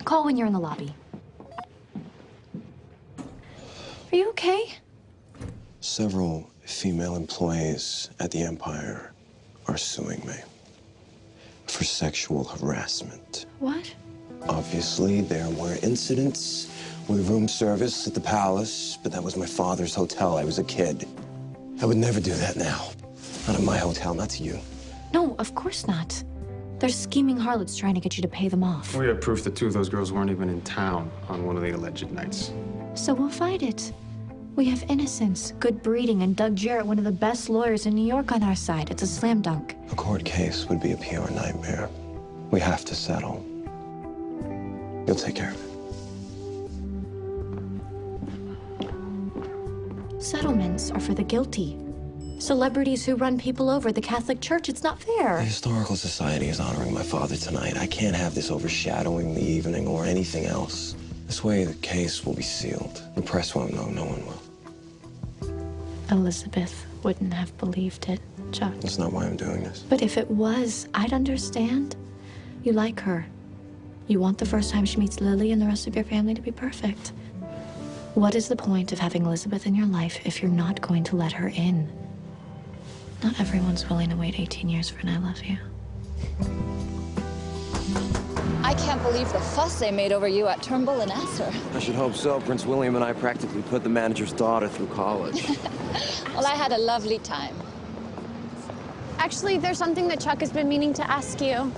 Call when you're in the lobby. Are you okay? Several female employees at the Empire are suing me for sexual harassment. What? Obviously, there were incidents with room service at the palace, but that was my father's hotel. I was a kid. I would never do that now. Not at my hotel, not to you. No, of course not. They're scheming harlots trying to get you to pay them off. We have proof that two of those girls weren't even in town on one of the alleged nights. So we'll fight it. We have innocence, good breeding, and Doug Jarrett, one of the best lawyers in New York, on our side. It's a slam dunk. A court case would be a PR nightmare. We have to settle. You'll take care of it. Settlements are for the guilty. Celebrities who run people over, the Catholic Church, it's not fair. The Historical Society is honoring my father tonight. I can't have this overshadowing the evening or anything else. This way, the case will be sealed. The press won't know, no one will. Elizabeth wouldn't have believed it, Chuck. That's not why I'm doing this. But if it was, I'd understand. You like her. You want the first time she meets Lily and the rest of your family to be perfect. What is the point of having Elizabeth in your life if you're not going to let her in? Not everyone's willing to wait 18 years for an I love you. I can't believe the fuss they made over you at Turnbull and Astor. I should hope so. Prince William and I practically put the manager's daughter through college. Well, I had a lovely time. Actually, there's something that Chuck has been meaning to ask you.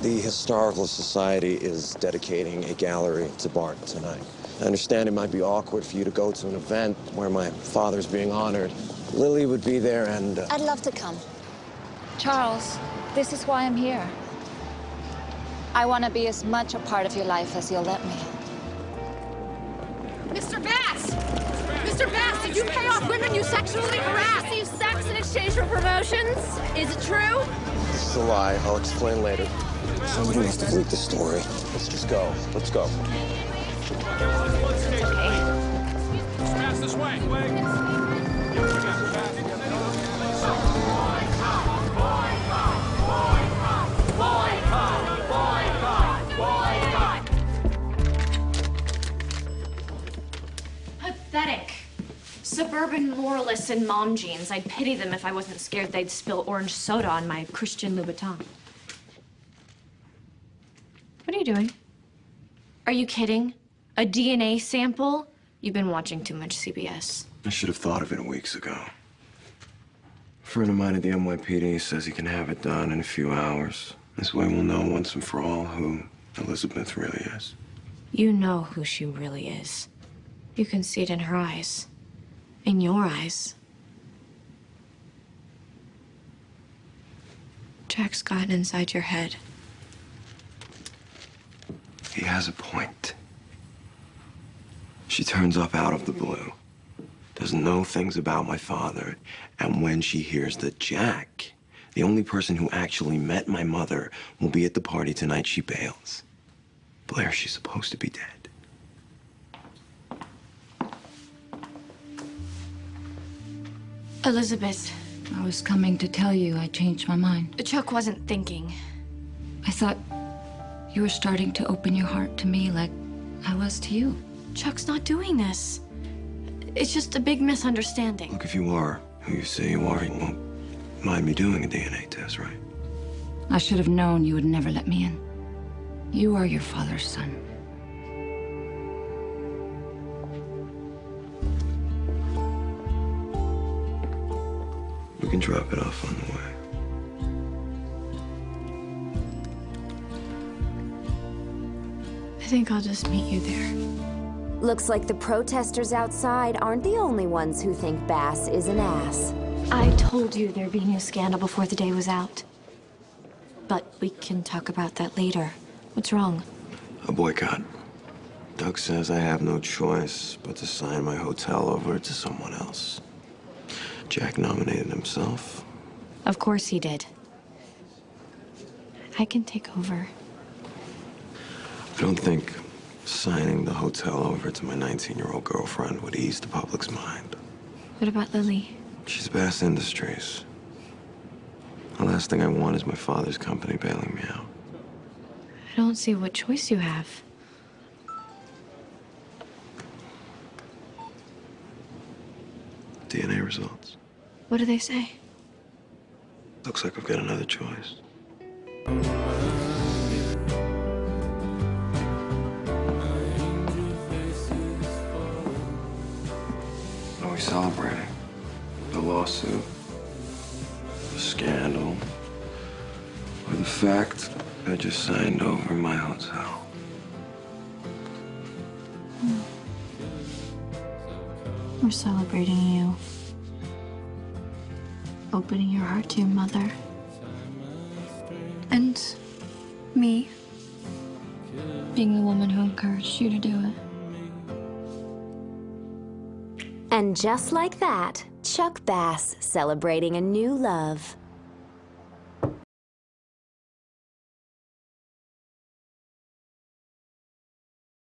The Historical Society is dedicating a gallery to Bart tonight. I understand it might be awkward for you to go to an event where my father's being honored. Lily would be there and... I'd love to come. Charles, this is why I'm here. I want to be as much a part of your life as you'll let me. Mr. Bass! Mr. Bass, did you pay off women you sexually harassed? Receive sex in exchange for promotions? Is it true? This is a lie. I'll explain later. Somebody must have leaked the story. Let's just go. Let's go. Okay. Pass this way. Pathetic. Suburban moralists in mom jeans. I'd pity them if I wasn't scared they'd spill orange soda on my Christian Louboutin. What are you doing? Are you kidding? A DNA sample? You've been watching too much CBS. I should have thought of it weeks ago. A friend of mine at the NYPD says he can have it done in a few hours. This way we'll know once and for all who Elizabeth really is. You know who she really is. You can see it in her eyes. In your eyes. Jack's gotten inside your head. He has a point. She turns up out of the blue, doesn't know things about my father, and when she hears that Jack, the only person who actually met my mother, will be at the party tonight, she bails. Blair, she's supposed to be dead. Elizabeth. I was coming to tell you I changed my mind. Chuck wasn't thinking. I thought you were starting to open your heart to me like I was to you. Chuck's not doing this. It's just a big misunderstanding. Look, if you are who you say you are, you won't mind me doing a DNA test, right? I should have known you would never let me in. You are your father's son. We can drop it off on the way. I think I'll just meet you there. Looks like the protesters outside aren't the only ones who think Bass is an ass. I told you there'd be a new scandal before the day was out. But we can talk about that later. What's wrong? A boycott. Doug says I have no choice but to sign my hotel over to someone else. Jack nominated himself. Of course he did. I can take over. I don't think signing the hotel over to my 19-year-old girlfriend would ease the public's mind. What about Lily? She's Bass Industries. The last thing I want is my father's company bailing me out. I don't see what choice you have. results. What do they say? Looks like I've got another choice. What are we celebrating? The lawsuit? The scandal? Or the fact I just signed over my hotel? We're celebrating you. Opening your heart to your mother. And me. Being the woman who encouraged you to do it. And just like that, Chuck Bass celebrating a new love.